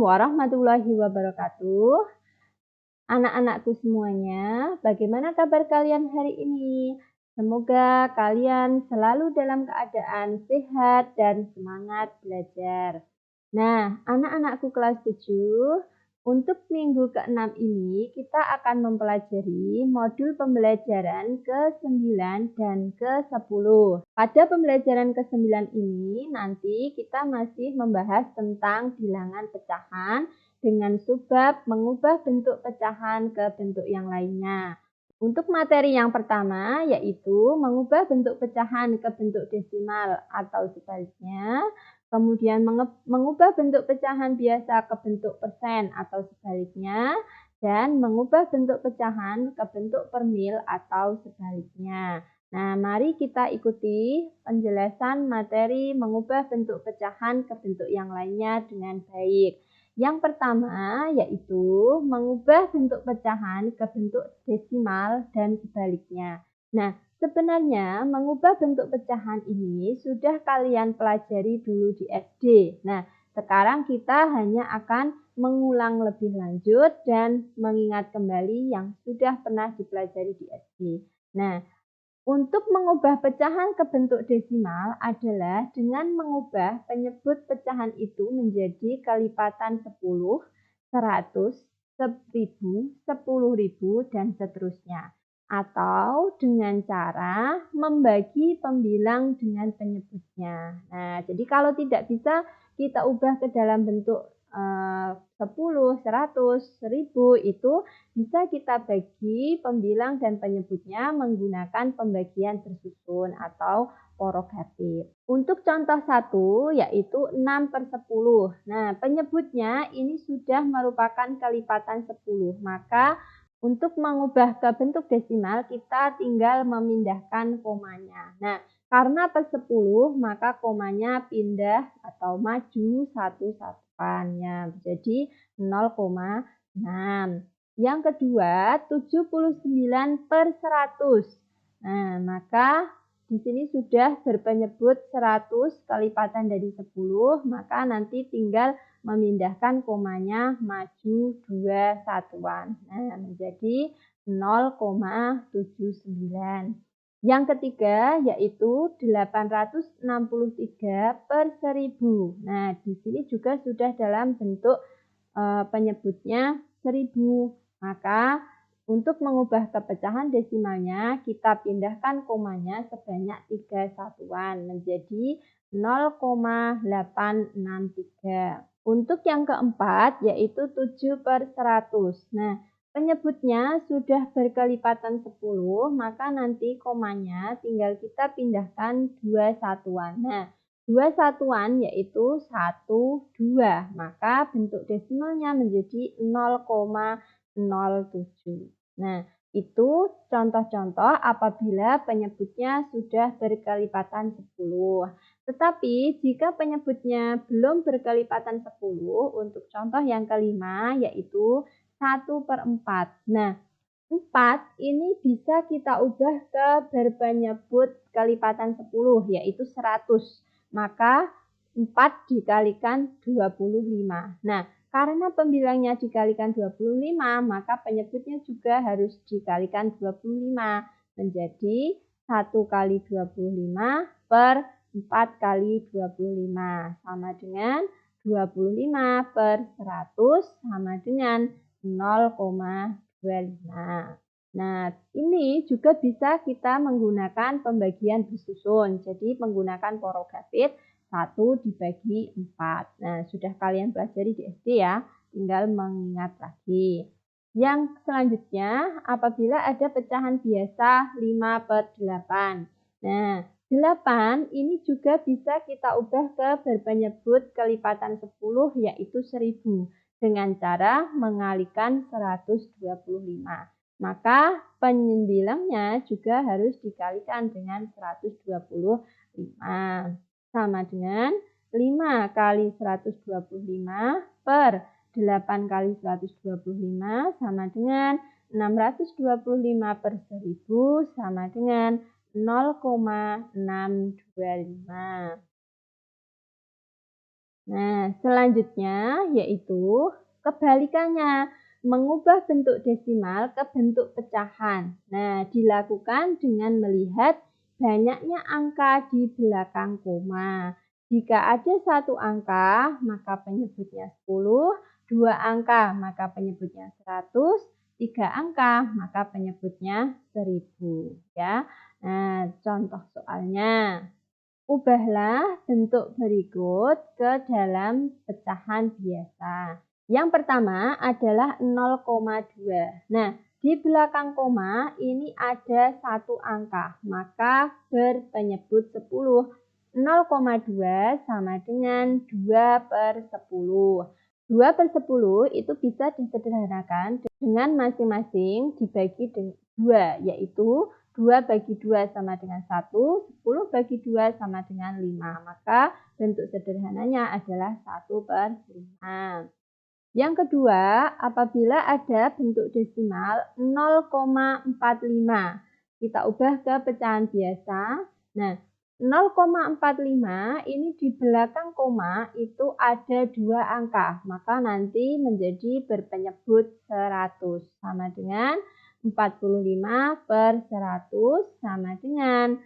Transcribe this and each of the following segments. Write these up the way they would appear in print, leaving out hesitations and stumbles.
warahmatullahi wabarakatuh. Anak-anakku semuanya, bagaimana kabar kalian hari ini? Semoga kalian selalu dalam keadaan sehat dan semangat belajar. Nah, anak-anakku kelas 7, untuk minggu ke-6 ini kita akan mempelajari modul pembelajaran ke-9 dan ke-10. Pada pembelajaran ke-9 ini nanti kita masih membahas tentang bilangan pecahan dengan subbab mengubah bentuk pecahan ke bentuk yang lainnya. Untuk materi yang pertama yaitu mengubah bentuk pecahan ke bentuk desimal atau sebaliknya. Kemudian mengubah bentuk pecahan biasa ke bentuk persen atau sebaliknya. Dan mengubah bentuk pecahan ke bentuk per mil atau sebaliknya. Nah, mari kita ikuti penjelasan materi mengubah bentuk pecahan ke bentuk yang lainnya dengan baik. Yang pertama yaitu mengubah bentuk pecahan ke bentuk desimal dan sebaliknya. Nah, sebenarnya mengubah bentuk pecahan ini sudah kalian pelajari dulu di SD. Nah, sekarang kita hanya akan mengulang lebih lanjut dan mengingat kembali yang sudah pernah dipelajari di SD. Nah, untuk mengubah pecahan ke bentuk desimal adalah dengan mengubah penyebut pecahan itu menjadi kelipatan 10, 100, 1000, 10.000, dan seterusnya. Atau dengan cara membagi pembilang dengan penyebutnya. Nah, jadi kalau tidak bisa kita ubah ke dalam bentuk 10, 100, 1000 itu bisa kita bagi pembilang dan penyebutnya menggunakan pembagian bersusun atau porogatif. Untuk contoh 1 yaitu 6/10. Nah, penyebutnya ini sudah merupakan kelipatan 10. Maka untuk mengubah ke bentuk desimal kita tinggal memindahkan komanya. Nah, karena per 10 maka komanya pindah atau maju satu satuannya jadi 0,6. Yang kedua, 79/100. Nah, maka di sini sudah berpenyebut 100 kelipatan dari 10, maka nanti tinggal memindahkan komanya maju 2 satuan. Nah, menjadi 0,79. Yang ketiga yaitu 863/1000. Nah, di sini juga sudah dalam bentuk penyebutnya 1000. Maka untuk mengubah ke pecahan desimalnya kita pindahkan komanya sebanyak 3 satuan menjadi 0,863. Untuk yang keempat yaitu 7/100. Nah, penyebutnya sudah berkelipatan 10, maka nanti komanya tinggal kita pindahkan 2 satuan. Nah, 2 satuan yaitu 1, 2. Maka bentuk desimalnya menjadi 0,07. Nah, itu contoh-contoh apabila penyebutnya sudah berkelipatan 10. Tetapi jika penyebutnya belum berkelipatan 10, untuk contoh yang kelima yaitu 1/4. Nah, 4 ini bisa kita ubah ke berpenyebut kelipatan 10 yaitu 100. Maka 4 dikalikan 25. Nah, karena pembilangnya dikalikan 25, maka penyebutnya juga harus dikalikan 25. Menjadi 1 kali 25 per 4 kali 25. Sama dengan 25/100 sama dengan 0,25. Nah, ini juga bisa kita menggunakan pembagian bersusun. Jadi menggunakan porogatif 1 dibagi 4. Nah, sudah kalian pelajari di SD ya, tinggal mengingat lagi. Yang selanjutnya, apabila ada pecahan biasa 5/8. Nah, 8 ini juga bisa kita ubah ke berpenyebut kelipatan 10 yaitu 1000 dengan cara mengalikan 125. Maka pembilangnya juga harus dikalikan dengan 125. Sama dengan 5 kali 125 per 8 kali 125 sama dengan 625/1000 sama dengan 0,625. Nah, selanjutnya yaitu kebalikannya, mengubah bentuk desimal ke bentuk pecahan. Nah, dilakukan dengan melihat banyaknya angka di belakang koma. Jika ada satu angka, maka penyebutnya 10, dua angka, maka penyebutnya 100, tiga angka, maka penyebutnya 1000. Ya. Nah, contoh soalnya. Ubahlah bentuk berikut ke dalam pecahan biasa. Yang pertama adalah 0,2. Nah, di belakang koma ini ada satu angka, maka berpenyebut 10. 0,2 sama dengan 2/10. 2/10 itu bisa disederhanakan dengan masing-masing dibagi 2, yaitu 2 bagi 2 sama dengan 1, 10 bagi 2 sama dengan 5. Maka bentuk sederhananya adalah 1/5. Yang kedua, apabila ada bentuk desimal 0,45. Kita ubah ke pecahan biasa. Nah, 0,45 ini di belakang koma itu ada dua angka. Maka nanti menjadi berpenyebut 100. Sama dengan 45/100 sama dengan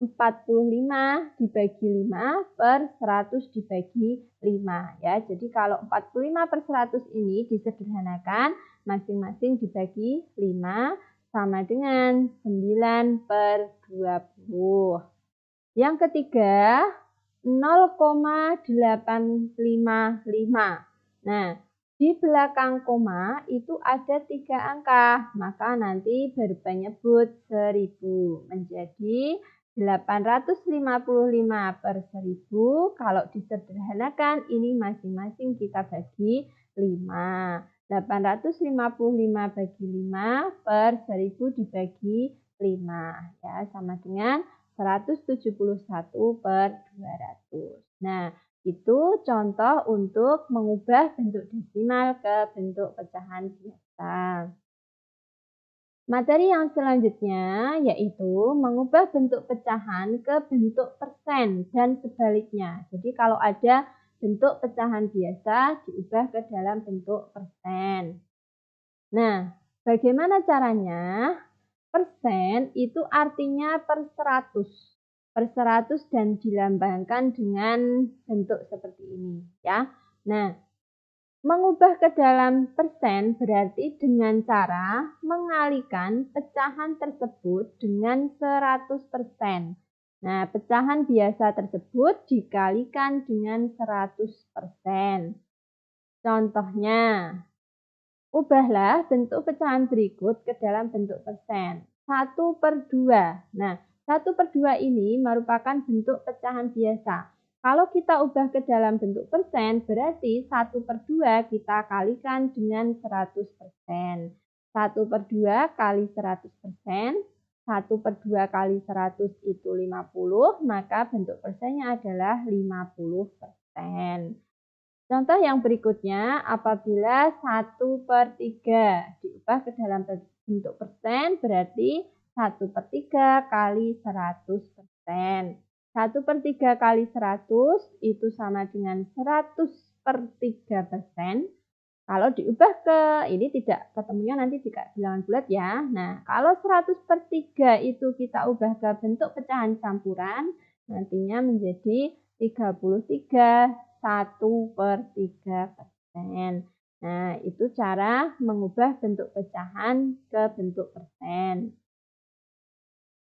45 dibagi 5/100 dibagi 5. Ya, jadi kalau 45/100 ini disederhanakan, masing-masing dibagi 5 sama dengan 9/20. Yang ketiga, 0,855. Nah, di belakang koma itu ada 3 angka, maka nanti berpenyebut 1000 menjadi 855/1000. Kalau disederhanakan ini masing-masing kita bagi 5. 855 bagi 5/1000 dibagi 5. Ya, sama dengan 171/200. Nah, itu contoh untuk mengubah bentuk desimal ke bentuk pecahan biasa. Materi yang selanjutnya yaitu mengubah bentuk pecahan ke bentuk persen dan sebaliknya. Jadi kalau ada bentuk pecahan biasa diubah ke dalam bentuk persen. Nah, bagaimana caranya? Persen itu artinya per 100. Per 100 dan dilambangkan dengan bentuk seperti ini, ya. Nah, mengubah ke dalam persen berarti dengan cara mengalihkan pecahan tersebut dengan 100%. Nah, pecahan biasa tersebut dikalikan dengan 100%. Contohnya, ubahlah bentuk pecahan berikut ke dalam bentuk persen. 1/2. Nah, 1/2 ini merupakan bentuk pecahan biasa. Kalau kita ubah ke dalam bentuk persen, berarti 1/2 kita kalikan dengan 100%. 1/2 kali 100%, 1/2 kali 100 itu 50, maka bentuk persennya adalah 50%. Contoh yang berikutnya, apabila 1/3 diubah ke dalam bentuk persen, berarti 1/3 kali 100%. 1/3 kali 100 itu sama dengan 100/3%. Kalau diubah ke, ini tidak ketemunya nanti tidak bilangan bulat ya. Nah, kalau 100/3 itu kita ubah ke bentuk pecahan campuran, nantinya menjadi 33 1/3%. Nah, itu cara mengubah bentuk pecahan ke bentuk persen.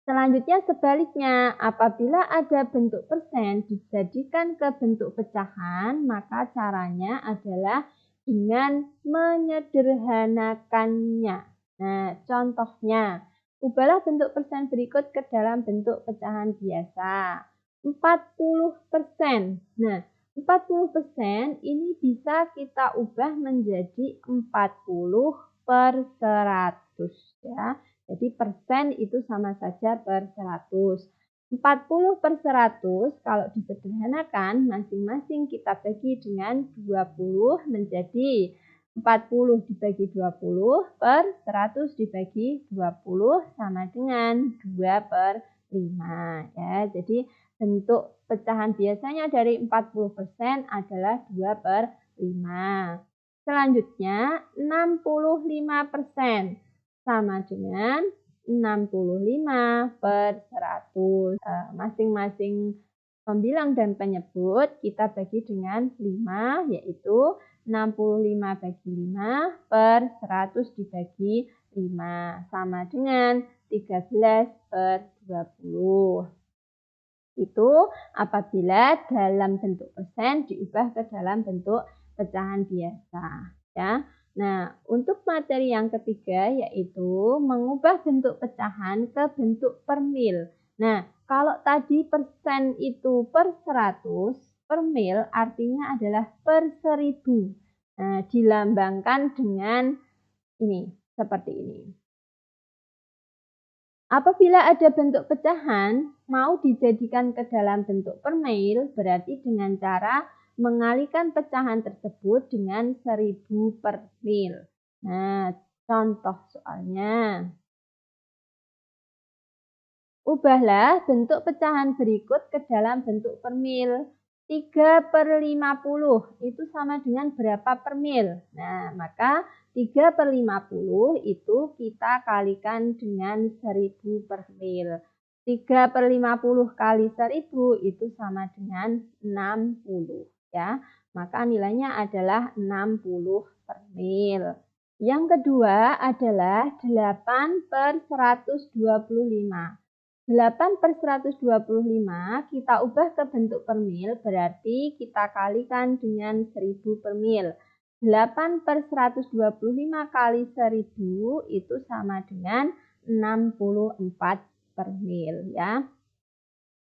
Selanjutnya sebaliknya, apabila ada bentuk persen dijadikan ke bentuk pecahan, maka caranya adalah dengan menyederhanakannya. Nah, contohnya, ubahlah bentuk persen berikut ke dalam bentuk pecahan biasa. 40%. Nah, 40% ini bisa kita ubah menjadi 40/100 ya. Jadi persen itu sama saja per 100. 40/100 kalau disederhanakan masing-masing kita bagi dengan 20 menjadi 40 dibagi 20 per 100 dibagi 20 sama dengan 2/5 ya. Jadi bentuk pecahan biasanya dari 40% adalah 2/5. Selanjutnya 65% sama dengan 65/100. Masing-masing pembilang dan penyebut kita bagi dengan 5, yaitu 65 bagi 5 per 100 dibagi 5 sama dengan 13/20. Itu apabila dalam bentuk persen diubah ke dalam bentuk pecahan biasa, ya. Nah, untuk materi yang ketiga yaitu mengubah bentuk pecahan ke bentuk per mil. Nah, kalau tadi persen itu per 100, per mil artinya adalah per 1000. Nah, dilambangkan dengan ini, seperti ini. Apabila ada bentuk pecahan mau dijadikan ke dalam bentuk per mil, berarti dengan cara mengalihkan pecahan tersebut dengan 1000 per mil. Nah, contoh soalnya. Ubahlah bentuk pecahan berikut ke dalam bentuk per mil. 3/50 itu sama dengan berapa per mil? Nah, maka 3/50 itu kita kalikan dengan 1000 per mil. 3/50 kali 1000 itu sama dengan 60 ya. Maka nilainya adalah 60 per mil. Yang kedua adalah 8/125. 8/125 kita ubah ke bentuk per mil, berarti kita kalikan dengan 1000 per mil. 8/125 kali 1000 itu sama dengan 64 per mil ya.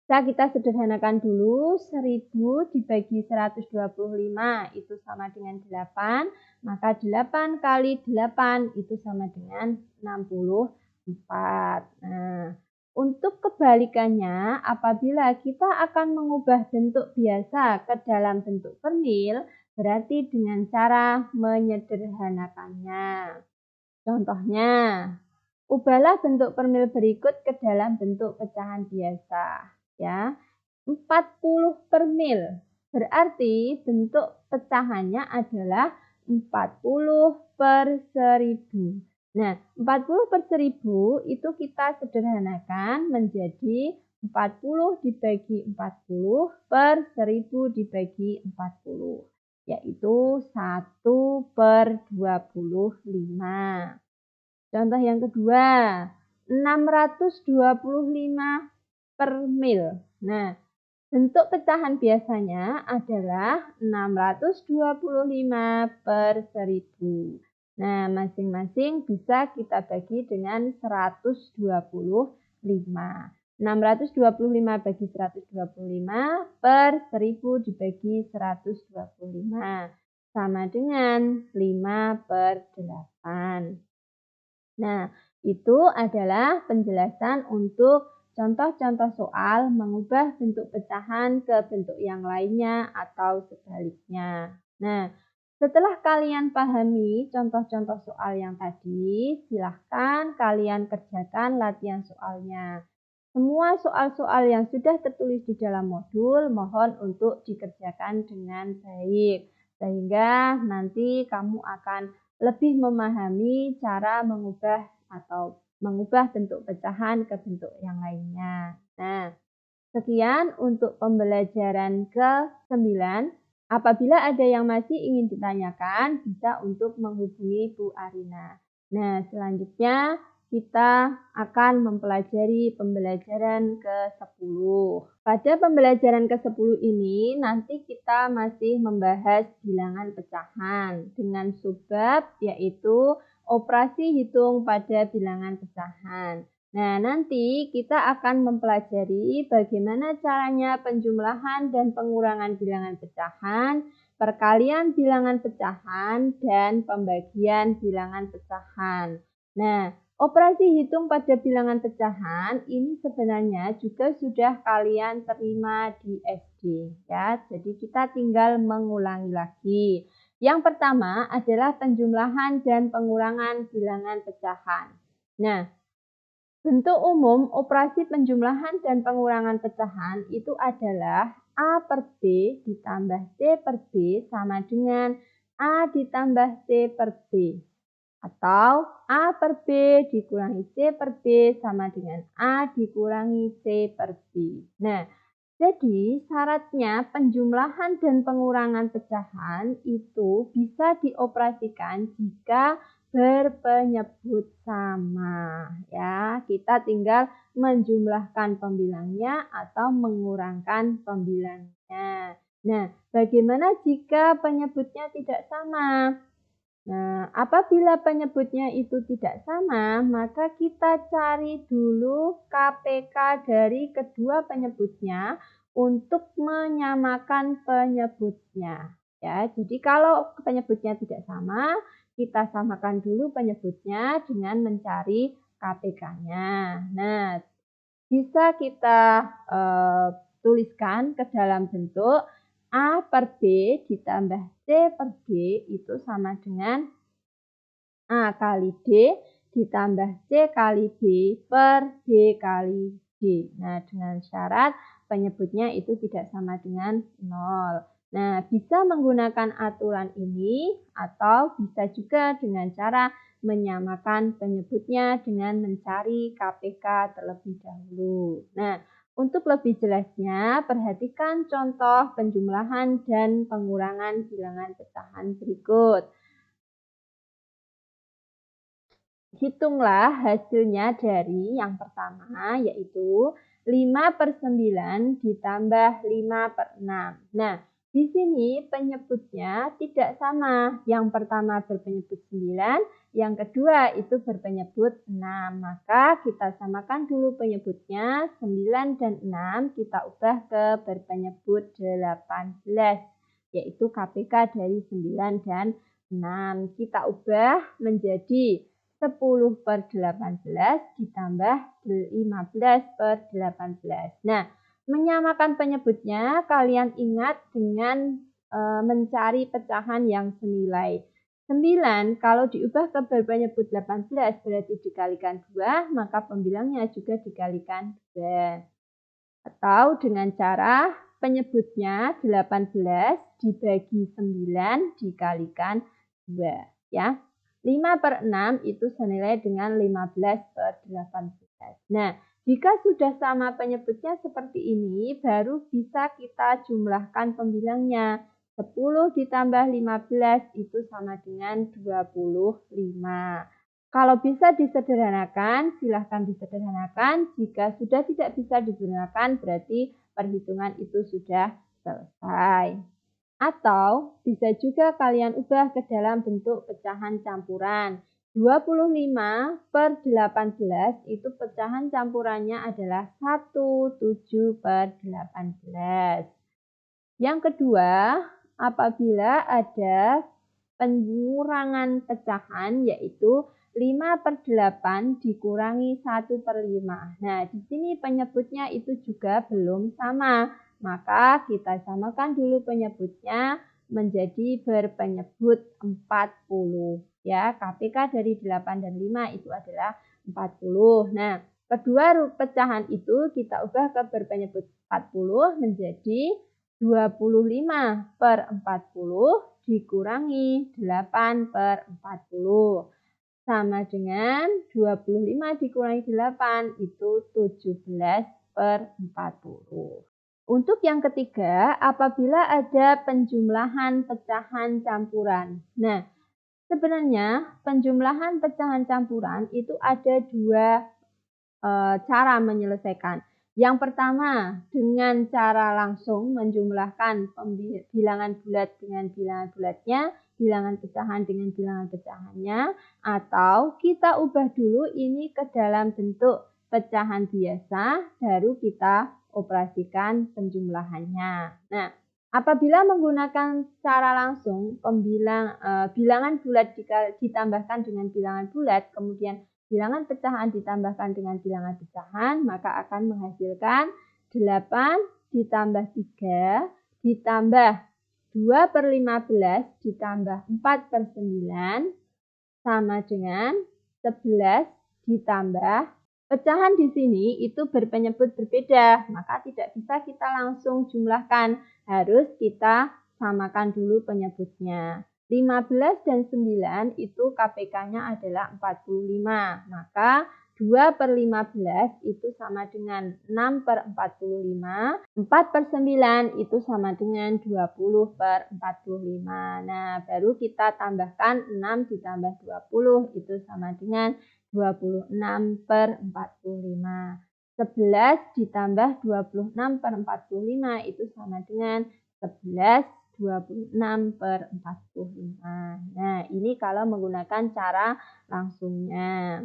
Bisa kita sederhanakan dulu, 1000 dibagi 125 itu sama dengan 8, maka 8 kali 8 itu sama dengan 64. Nah, untuk kebalikannya, apabila kita akan mengubah bentuk biasa ke dalam bentuk per mil, berarti dengan cara menyederhanakannya. Contohnya, ubahlah bentuk per mil berikut ke dalam bentuk pecahan biasa. Ya, 40 per mil. Berarti bentuk pecahannya adalah 40 per 1000. Nah, 40 per 1000 itu kita sederhanakan menjadi 40 dibagi 40 per 1000 dibagi 40, yaitu 1/25. Contoh yang kedua, 625 per mil. Nah, bentuk pecahan biasanya adalah 625 per 1000. Nah, masing-masing bisa kita bagi dengan 125. 625 bagi 125 per 1000 dibagi 125. Sama dengan 5/8. Nah, itu adalah penjelasan untuk contoh-contoh soal mengubah bentuk pecahan ke bentuk yang lainnya atau sebaliknya. Nah, setelah kalian pahami contoh-contoh soal yang tadi, silahkan kalian kerjakan latihan soalnya. Semua soal-soal yang sudah tertulis di dalam modul mohon untuk dikerjakan dengan baik, sehingga nanti kamu akan lebih memahami cara mengubah bentuk pecahan ke bentuk yang lainnya. Nah, sekian untuk pembelajaran ke-9. Apabila ada yang masih ingin ditanyakan, bisa untuk menghubungi Bu Arina. Nah, selanjutnya kita akan mempelajari pembelajaran ke-10. Pada pembelajaran ke-10 ini, nanti kita masih membahas bilangan pecahan dengan subbab yaitu operasi hitung pada bilangan pecahan. Nah, nanti kita akan mempelajari bagaimana caranya penjumlahan dan pengurangan bilangan pecahan, perkalian bilangan pecahan, dan pembagian bilangan pecahan. Nah, operasi hitung pada bilangan pecahan ini sebenarnya juga sudah kalian terima di SD ya. Jadi kita tinggal mengulangi lagi. Yang pertama adalah penjumlahan dan pengurangan bilangan pecahan. Nah, Bentuk umum operasi penjumlahan dan pengurangan pecahan itu adalah A per B ditambah C per B sama dengan A ditambah C per B. Atau A per B dikurangi C per B sama dengan A dikurangi C per B. Nah, jadi syaratnya penjumlahan dan pengurangan pecahan itu bisa dioperasikan jika berpenyebut sama. Ya, kita tinggal menjumlahkan pembilangnya atau mengurangkan pembilangnya. Nah, bagaimana jika penyebutnya tidak sama? Nah, apabila penyebutnya itu tidak sama, maka kita cari dulu KPK dari kedua penyebutnya untuk menyamakan penyebutnya. Ya, jadi kalau penyebutnya tidak sama, kita samakan dulu penyebutnya dengan mencari KPK-nya. Nah, bisa kita tuliskan ke dalam bentuk A per B ditambah C per D itu sama dengan A kali D ditambah C kali B per D kali D. Nah, dengan syarat penyebutnya itu tidak sama dengan 0. Nah, bisa menggunakan aturan ini atau bisa juga dengan cara menyamakan penyebutnya dengan mencari KPK terlebih dahulu. Nah, untuk lebih jelasnya, perhatikan contoh penjumlahan dan pengurangan bilangan pecahan berikut. Hitunglah hasilnya dari yang pertama, yaitu 5 per 9 ditambah 5 per 6. Nah, di sini penyebutnya tidak sama. Yang pertama berpenyebut 9, yang kedua itu berpenyebut 6. Maka kita samakan dulu penyebutnya, 9 dan 6 kita ubah ke berpenyebut 18, yaitu KPK dari 9 dan 6. Kita ubah menjadi 10 per 18 ditambah 15 per 18. Nah, menyamakan penyebutnya kalian ingat dengan mencari pecahan yang senilai. 9 kalau diubah ke berpenyebut 18 berarti dikalikan 2, maka pembilangnya juga dikalikan 2. Atau dengan cara penyebutnya 18 dibagi 9 dikalikan 2. Ya. 5 per 6 itu senilai dengan 15 per 18. Nah, jika sudah sama penyebutnya seperti ini, baru bisa kita jumlahkan pembilangnya. 10 ditambah 15 itu sama dengan 25. Kalau bisa disederhanakan, silahkan disederhanakan. Jika sudah tidak bisa disederhanakan, berarti perhitungan itu sudah selesai. Atau bisa juga kalian ubah ke dalam bentuk pecahan campuran. 25 per 18 itu pecahan campurannya adalah 17 per 18. Yang kedua, apabila ada pengurangan pecahan yaitu 5 per 8 dikurangi 1 per 5. Nah, di sini penyebutnya itu juga belum sama. Maka kita samakan dulu penyebutnya menjadi berpenyebut 40. Ya, KPK dari 8 dan 5 itu adalah 40. Nah, kedua pecahan itu kita ubah ke berpenyebut 40 menjadi 25 per 40 dikurangi 8 per 40. Sama dengan 25 dikurangi 8 itu 17 per 40. Untuk yang ketiga, apabila ada penjumlahan pecahan campuran. Nah, sebenarnya penjumlahan pecahan campuran itu ada dua cara menyelesaikan. Yang pertama, dengan cara langsung menjumlahkan bilangan bulat dengan bilangan bulatnya, bilangan pecahan dengan bilangan pecahannya, atau kita ubah dulu ini ke dalam bentuk pecahan biasa, baru kita operasikan penjumlahannya. Nah, apabila menggunakan cara langsung, bilangan bulat ditambahkan dengan bilangan bulat, kemudian bilangan pecahan ditambahkan dengan bilangan pecahan, maka akan menghasilkan 8 ditambah 3 ditambah 2 per 15 ditambah 4 per 9 sama dengan 11 ditambah Pecahan di sini itu berpenyebut berbeda, maka tidak bisa kita langsung jumlahkan. Harus kita samakan dulu penyebutnya. 15 dan 9 itu KPK-nya adalah 45. Maka 2 per 15 itu sama dengan 6 per 45. 4 per 9 itu sama dengan 20 per 45. Nah, baru kita tambahkan 6 ditambah 20 itu sama dengan 26 per 45. 11 ditambah 26 per 45 itu sama dengan 11 26 per 45. Nah, ini kalau menggunakan cara langsungnya.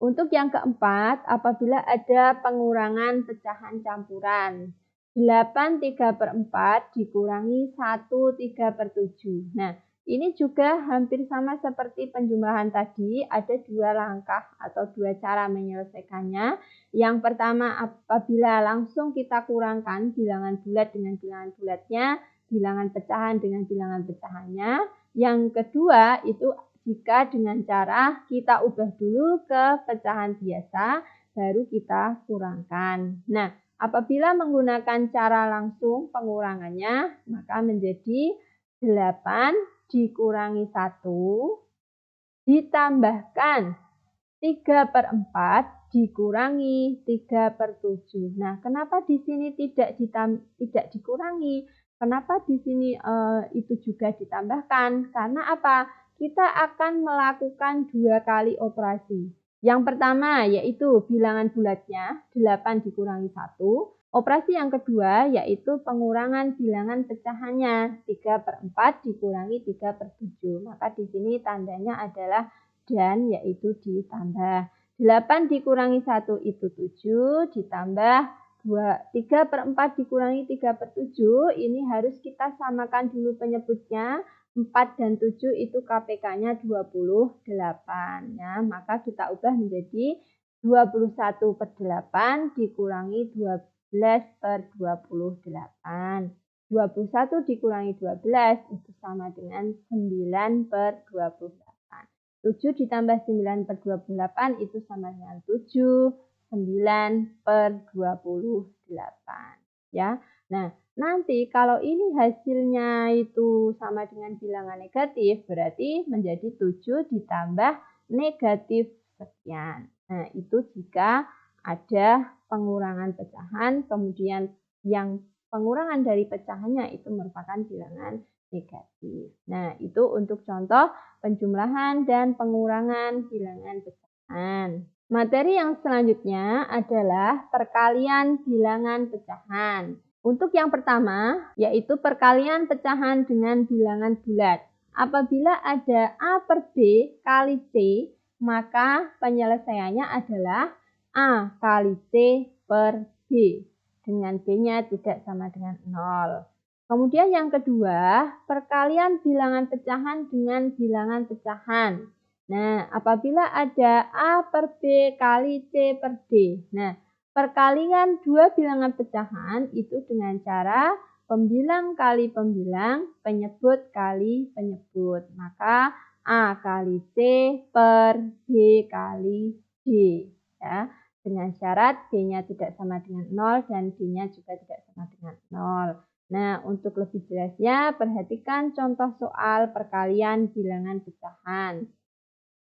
Untuk yang keempat, apabila ada pengurangan pecahan campuran. 8 3 per 4 dikurangi 1 3 per 7. Nah, ini juga hampir sama seperti penjumlahan tadi, ada dua langkah atau dua cara menyelesaikannya. Yang pertama, apabila langsung kita kurangkan bilangan bulat dengan bilangan bulatnya, bilangan pecahan dengan bilangan pecahannya. Yang kedua, itu jika dengan cara kita ubah dulu ke pecahan biasa, baru kita kurangkan. Nah, apabila menggunakan cara langsung pengurangannya, maka menjadi 8 dikurangi 1 ditambahkan 3 per 4 dikurangi 3 per 7. Nah, kenapa di sini tidak dikurangi? Kenapa di sini itu juga ditambahkan? Karena apa? Kita akan melakukan dua kali operasi. Yang pertama yaitu bilangan bulatnya 8 dikurangi 1. Operasi yang kedua yaitu pengurangan bilangan pecahannya 3 per 4 dikurangi 3 per 7. Maka di sini tandanya adalah dan yaitu ditambah. 8 dikurangi 1 itu 7 ditambah 3 per 4 dikurangi 3 per 7. Ini harus kita samakan dulu penyebutnya. 4 dan 7 itu KPK-nya 28 ya. Maka kita ubah menjadi 21 per 8 dikurangi 12 per 28. 21 dikurangi 12 itu sama dengan 9 per 28. 7 ditambah 9 per 28 itu sama dengan 7, 9 per 28. Ya. Nah, nanti kalau ini hasilnya itu sama dengan bilangan negatif, berarti menjadi 7 ditambah negatif sekian. Nah, itu jika ada pengurangan pecahan, kemudian yang pengurangan dari pecahannya itu merupakan bilangan negatif. Nah, itu untuk contoh penjumlahan dan pengurangan bilangan pecahan. Materi yang selanjutnya adalah perkalian bilangan pecahan. Untuk yang pertama, yaitu perkalian pecahan dengan bilangan bulat. Apabila ada A per B kali C, maka penyelesaiannya adalah A kali C per B. Dengan B-nya tidak sama dengan 0. Kemudian yang kedua, perkalian bilangan pecahan dengan bilangan pecahan. Nah, apabila ada A per B kali C per D. Nah, perkalian dua bilangan pecahan itu dengan cara pembilang kali pembilang, penyebut kali penyebut. Maka A kali C per B kali D. Ya, dengan syarat B-nya tidak sama dengan 0 dan D-nya juga tidak sama dengan 0. Nah, untuk lebih jelasnya, perhatikan contoh soal perkalian bilangan pecahan.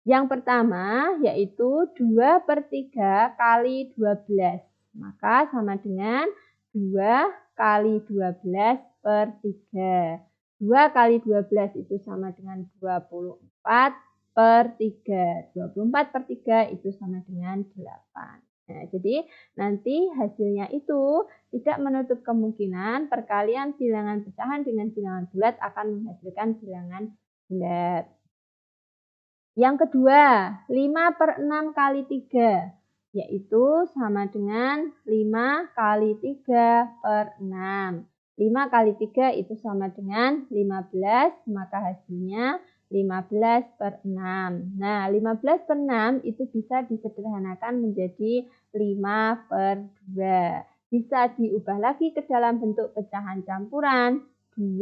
Yang pertama yaitu 2 per 3 kali 12. Maka sama dengan 2 kali 12 per 3. 2 kali 12 itu sama dengan 24 per 3. 24 per 3 itu sama dengan 8. Nah, jadi nanti hasilnya itu tidak menutup kemungkinan perkalian bilangan pecahan dengan bilangan bulat akan menghasilkan bilangan bulat. Yang kedua, 5 per 6 kali 3, yaitu sama dengan 5 kali 3 per 6. 5 kali 3 itu sama dengan 15, maka hasilnya 15 per 6. Nah, 15 per 6 itu bisa disederhanakan menjadi 5 per 2. Bisa diubah lagi ke dalam bentuk pecahan campuran 2,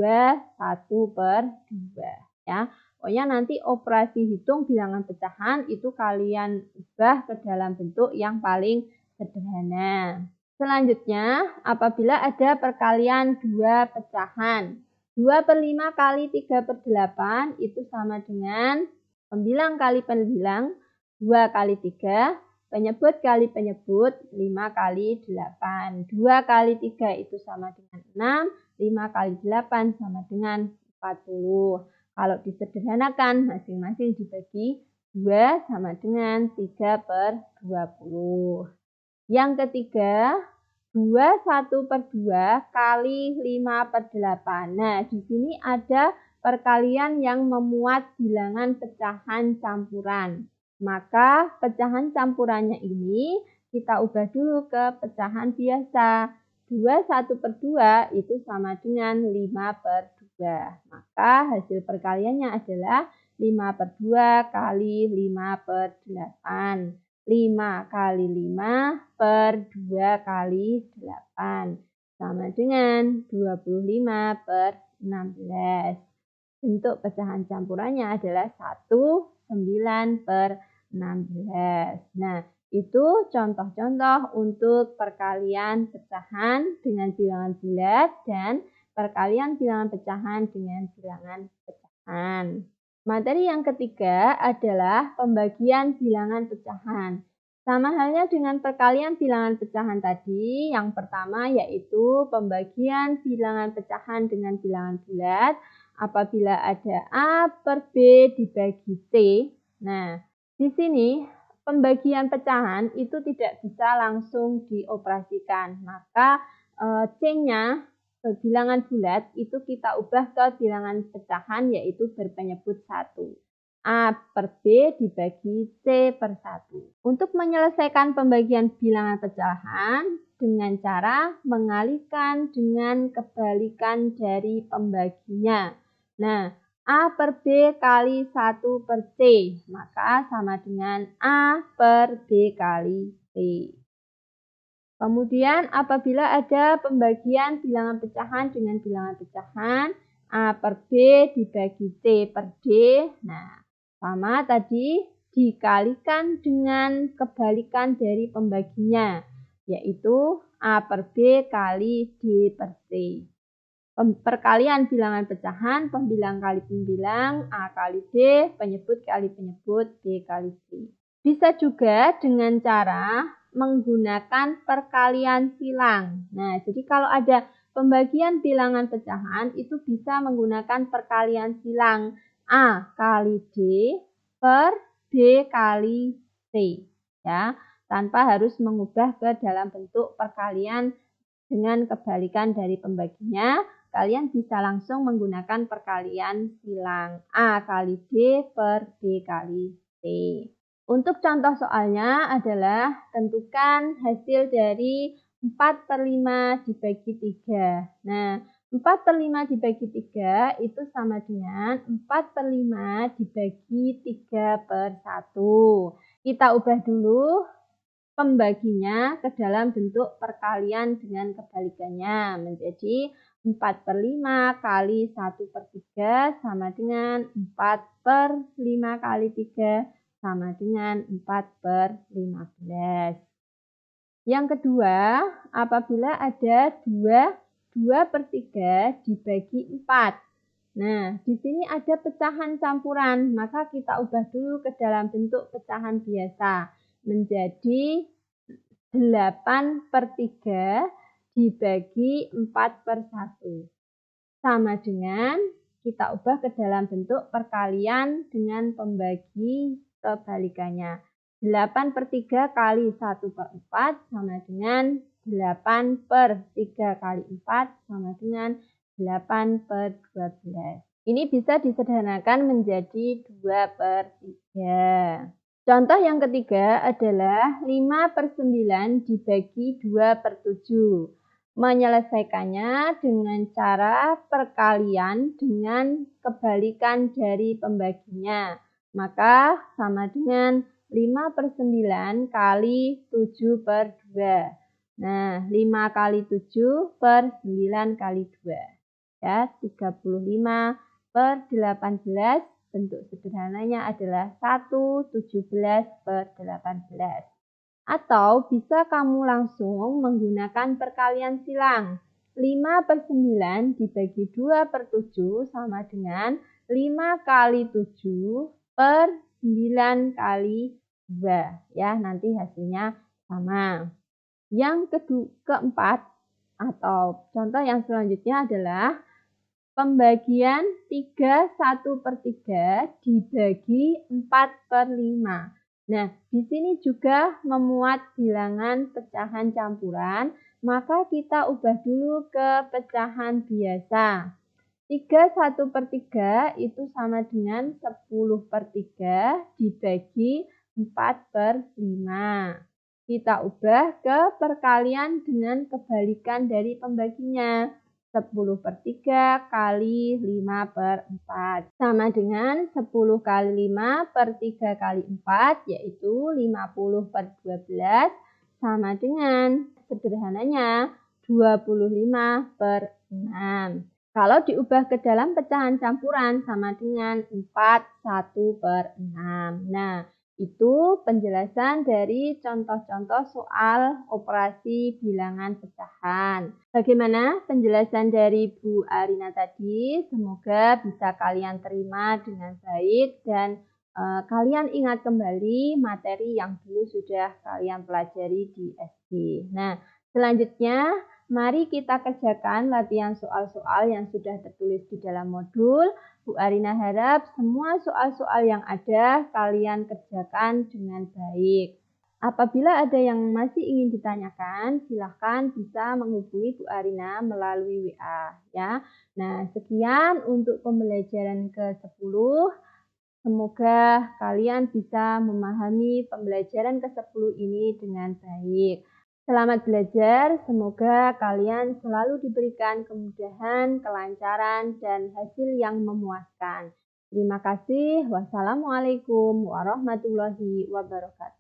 1 per 2. Ya. Pokoknya nanti operasi hitung bilangan pecahan itu kalian ubah ke dalam bentuk yang paling sederhana. Selanjutnya, apabila ada perkalian dua pecahan, 2/5 kali 3/8 itu sama dengan pembilang kali pembilang, 2 kali 3, penyebut kali penyebut, 5 kali 8. 2 kali 3 itu sama dengan 6, 5 kali 8 sama dengan 40. Kalau disederhanakan, masing-masing dibagi 2 sama dengan 3/20. Yang ketiga, 21/2 kali 5/8. Nah, di sini ada perkalian yang memuat bilangan pecahan campuran. Maka pecahan campurannya ini kita ubah dulu ke pecahan biasa. 21/2 itu sama dengan 5/2. Maka hasil perkaliannya adalah 5/2 kali 5/8. 5 kali 5 per 2 kali 8 sama dengan 25/16. Bentuk pecahan campurannya adalah 1/9/16. Nah, itu contoh-contoh untuk perkalian pecahan dengan bilangan bulat dan perkalian bilangan pecahan dengan bilangan pecahan. Materi yang ketiga adalah pembagian bilangan pecahan. Sama halnya dengan perkalian bilangan pecahan tadi, yang pertama yaitu pembagian bilangan pecahan dengan bilangan bulat apabila ada A per B dibagi C. Nah, di sini pembagian pecahan itu tidak bisa langsung dioperasikan, maka C-nya bilangan bulat itu kita ubah ke bilangan pecahan yaitu berpenyebut 1. A per B dibagi C per 1. Untuk menyelesaikan pembagian bilangan pecahan dengan cara mengalihkan dengan kebalikan dari pembaginya. Nah, A per B kali 1 per C, maka sama dengan A per B kali C. Kemudian apabila ada pembagian bilangan pecahan dengan bilangan pecahan, A per B dibagi C per D. Nah, sama tadi dikalikan dengan kebalikan dari pembaginya, yaitu A per B kali D per C. Perkalian bilangan pecahan, pembilang kali pembilang, A kali D, penyebut kali penyebut, D kali C. Bisa juga dengan cara menggunakan perkalian silang. Nah, jadi kalau ada pembagian bilangan pecahan itu bisa menggunakan perkalian silang A kali D per B kali C. Ya, tanpa harus mengubah ke dalam bentuk perkalian dengan kebalikan dari pembaginya, kalian bisa langsung menggunakan perkalian silang A kali D per B kali C. Untuk contoh soalnya adalah tentukan hasil dari 4/5 dibagi 3. Nah, 4/5 dibagi 3 itu sama dengan 4/5 dibagi 3/1. Kita ubah dulu pembaginya ke dalam bentuk perkalian dengan kebalikannya menjadi 4/5 kali 1/3 sama dengan 4/5 kali 3 sama dengan 4/15. Yang kedua, apabila ada 2/3 dibagi 4. Nah, di sini ada pecahan campuran, maka kita ubah dulu ke dalam bentuk pecahan biasa menjadi 8/3 dibagi 4/1. Sama dengan kita ubah ke dalam bentuk perkalian dengan pembagi kebalikannya. 8/3 kali 1/4 sama dengan 8/3 kali 4 sama dengan 8/12. Ini bisa disederhanakan menjadi 2/3. Contoh yang ketiga adalah 5/9 dibagi 2/7. Menyelesaikannya dengan cara perkalian dengan kebalikan dari pembaginya. Maka sama dengan 5/9 kali 7/2. Nah, 5 kali 7 per 9 kali 2. Ya, 35/18 bentuk sederhananya adalah 1/17/18. Atau bisa kamu langsung menggunakan perkalian silang. 5/9 dibagi 2/7 sama dengan 5 kali 7 per 9 kali 2. Ya, nanti hasilnya sama. Yang keempat atau contoh yang selanjutnya adalah pembagian 1/3 dibagi 4/5. Nah, di sini juga memuat bilangan pecahan campuran, maka kita ubah dulu ke pecahan biasa. 1/3 itu sama dengan 10/3 dibagi 4/5. Kita ubah ke perkalian dengan kebalikan dari pembaginya. 10/3 kali 5/4 sama dengan 10 kali 5 per 3 kali 4, yaitu 50/12 sama dengan sederhananya 25/6. Kalau diubah ke dalam pecahan campuran sama dengan 4/1/6. Nah, itu penjelasan dari contoh-contoh soal operasi bilangan pecahan. Bagaimana penjelasan dari Bu Arina tadi? Semoga bisa kalian terima dengan baik dan kalian ingat kembali materi yang dulu sudah kalian pelajari di SD. Nah, selanjutnya mari kita kerjakan latihan soal-soal yang sudah tertulis di dalam modul. Bu Arina harap semua soal-soal yang ada kalian kerjakan dengan baik. Apabila ada yang masih ingin ditanyakan, silahkan bisa menghubungi Bu Arina melalui WA. Ya. Nah, sekian untuk pembelajaran ke-10. Semoga kalian bisa memahami pembelajaran ke-10 ini dengan baik. Selamat belajar, semoga kalian selalu diberikan kemudahan, kelancaran, dan hasil yang memuaskan. Terima kasih. Wassalamualaikum warahmatullahi wabarakatuh.